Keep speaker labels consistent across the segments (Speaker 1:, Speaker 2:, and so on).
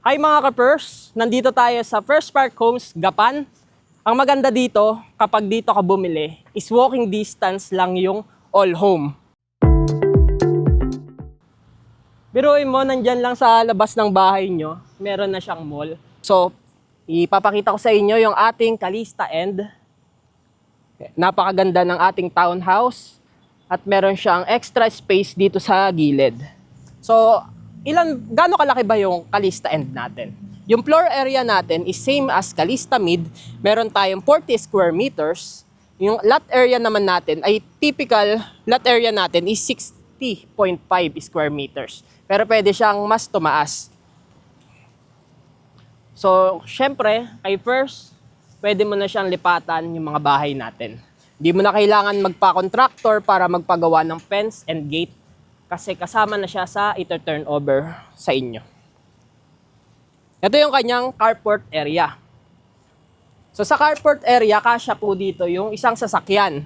Speaker 1: Hi mga ka-Pers! Nandito tayo sa First Park Homes, Gapan. Ang maganda dito, kapag dito ka bumili, is walking distance lang yung all home. Biruin mo, nandyan lang sa labas ng bahay nyo, meron na siyang mall. So, ipapakita ko sa inyo yung ating Calista End. Napakaganda ng ating townhouse at meron siyang extra space dito sa gilid. So, gaano kalaki ba yung Calista End natin? Yung floor area natin is same as Calista Mid. Meron tayong 40 square meters. Yung lot area naman natin ay typical lot area natin is 60.5 square meters. Pero pwede siyang mas tumaas. So, syempre, kay first, pwede mo na siyang lipatan yung mga bahay natin. Hindi mo na kailangan magpa-contractor para magpagawa ng fence and gate kasi kasama na siya sa ito-turnover sa inyo. Ito yung kanyang carport area. So sa carport area, kasya po dito yung isang sasakyan.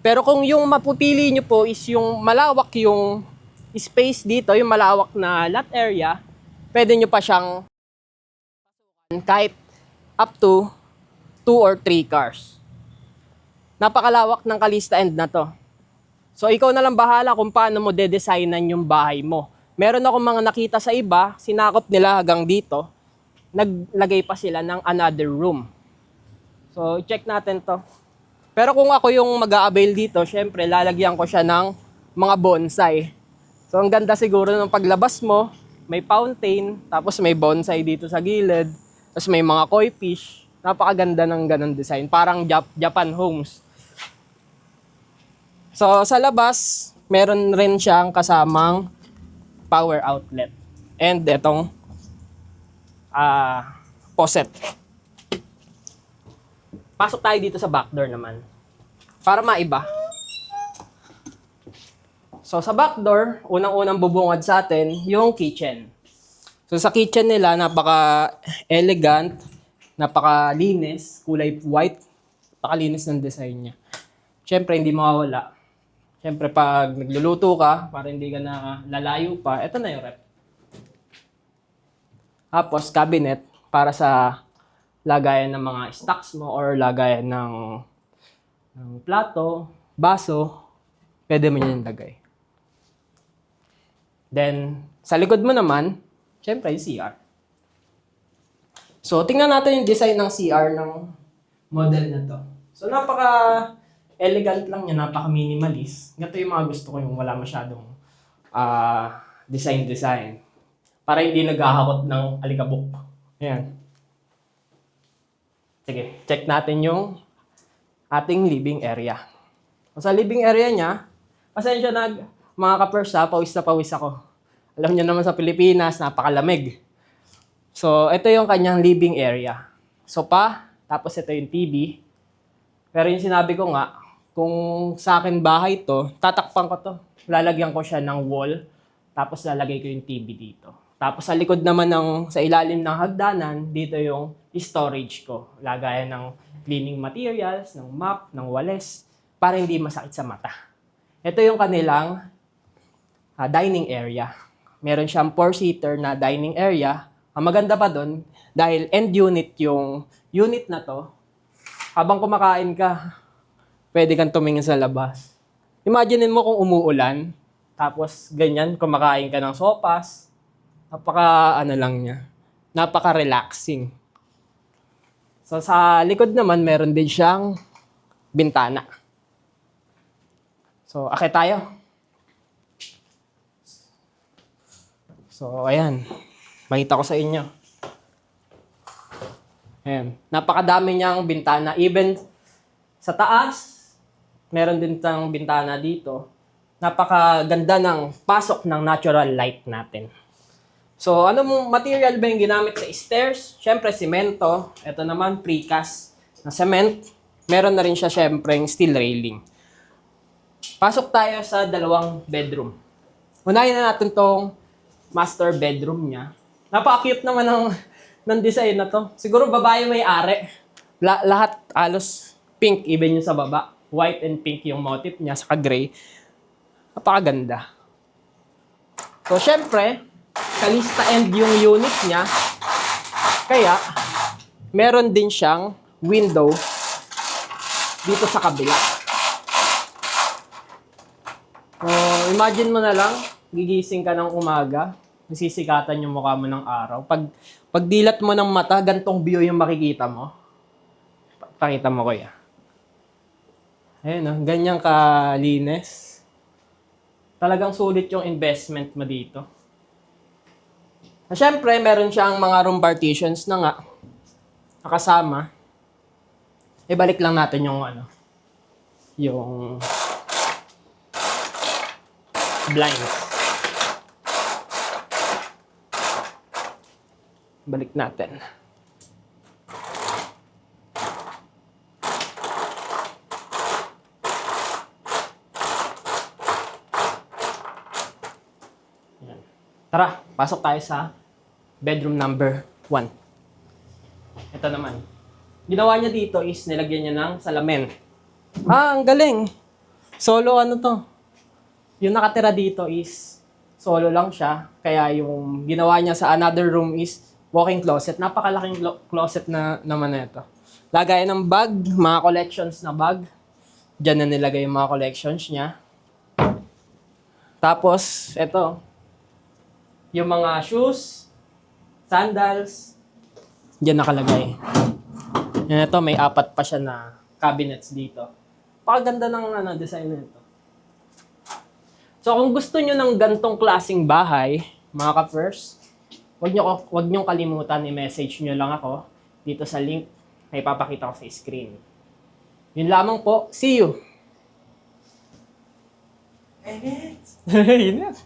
Speaker 1: Pero kung yung mapupili nyo po is yung malawak yung space dito, yung malawak na lot area, pwede nyo pa siyang kahit up to 2 or 3 cars. Napakalawak ng Calista End na to. So ikaw na lang bahala kung paano mo de-designan yung bahay mo. Meron akong mga nakita sa iba, sinakop nila hanggang dito, naglagay pa sila ng another room. So check natin to. Pero kung ako yung mag-a-avail dito, syempre lalagyan ko siya ng mga bonsai. So ang ganda siguro ng paglabas mo, may fountain, tapos may bonsai dito sa gilid, tapos may mga koi fish. Napakaganda ng ganun design, parang Japan homes. So, sa labas, meron rin siyang kasamang power outlet. And itong faucet. Pasok tayo dito sa back door naman. Para maiba. So, sa back door, unang-unang bubungad sa atin, yung kitchen. So, sa kitchen nila, napaka-elegant, napaka-linis, kulay white, napaka-linis ng design niya. Siyempre, hindi mawawala. Siyempre, pag nagluluto ka, para hindi ka na lalayo pa, ito na yung rep. Tapos, cabinet para sa lagayan ng mga stocks mo or lagayan ng plato, baso, pwede mo yan lagay. Then, sa likod mo naman, siyempre, yung CR. So, tingnan natin yung design ng CR ng model na to. So, elegant lang niya, napaka-minimalist. Ganito yung mga gusto ko, yung wala masyadong design. Para hindi naghahakot ng alikabok. Ayan. Sige, check natin yung ating living area. Sa living area niya, pasensya na mga ka-Pers, pawis na pawis ako. Alam niyo naman sa Pilipinas, napakalamig. So, ito yung kanyang living area. Sofa, tapos ito yung TV. Pero yung sinabi ko nga, kung sa akin bahay to, tatakpan ko to. Lalagyan ko siya ng wall, tapos lalagay ko yung TV dito. Tapos sa likod naman sa ilalim ng hagdanan, dito yung storage ko. Lagayan ng cleaning materials, ng mop, ng wales, para hindi masakit sa mata. Ito yung kanilang dining area. Meron siyang 4-seater na dining area. Ang maganda pa doon, dahil end unit yung unit na to, habang kumakain ka, pwede kang tumingin sa labas. Imaginin mo kung umuulan, tapos ganyan, kumakain ka ng sopas, napaka-relaxing. So sa likod naman, meron din siyang bintana. So, akit tayo. So, ayan. Makita ko sa inyo. Ayan. Napakadami niyang bintana. Even sa taas, meron din tang bintana dito. Napakaganda ng pasok ng natural light natin. So, anong material ba yung ginamit sa stairs? Siyempre, semento. Ito naman, precast na cement. Meron na rin siya, siyempre, steel railing. Pasok tayo sa dalawang bedroom. Unahin na natin tong master bedroom niya. Napaka-cute naman ng design na to. Siguro babae may-ari. Lahat alos pink, even yung sa baba. White and pink yung motif niya, saka gray. Napakaganda. So, syempre, Calista End yung unit niya. Kaya, meron din siyang window dito sa kabila. So, imagine mo na lang, gigising ka ng umaga, nasisikatan yung mukha mo ng araw. Pag dilat mo ng mata, gantong view yung makikita mo. Pakita mo, kuya. Ayun, oh, ganyang kalinis. Talagang sulit yung investment mo dito. Siyempre, meron siyang mga room partitions na nga, nakasama. Ibalik lang natin yung yung blinds. Balik natin. Yan. Tara, pasok tayo sa bedroom number 1. Ito naman. Ginawa niya dito is nilagyan niya ng salamin. Ang galing. Solo to. Yung nakatira dito is solo lang siya. Kaya yung ginawa niya sa another room is walk-in closet. Napakalaking closet na naman na ito. Lagay ng bag, mga collections na bag. Diyan na nilagay yung mga collections niya. Tapos, ito. Yung mga shoes, sandals, diyan nakalagay. Yan, ito, may 4 pa siya na cabinets dito. Pakaganda ng design nito. So kung gusto nyo ng gantong klaseng bahay, mga ka-first, wag nyo kalimutan i-message nyo lang ako dito sa link na ipapakita ko sa screen. Yun lamang po. See you! Init!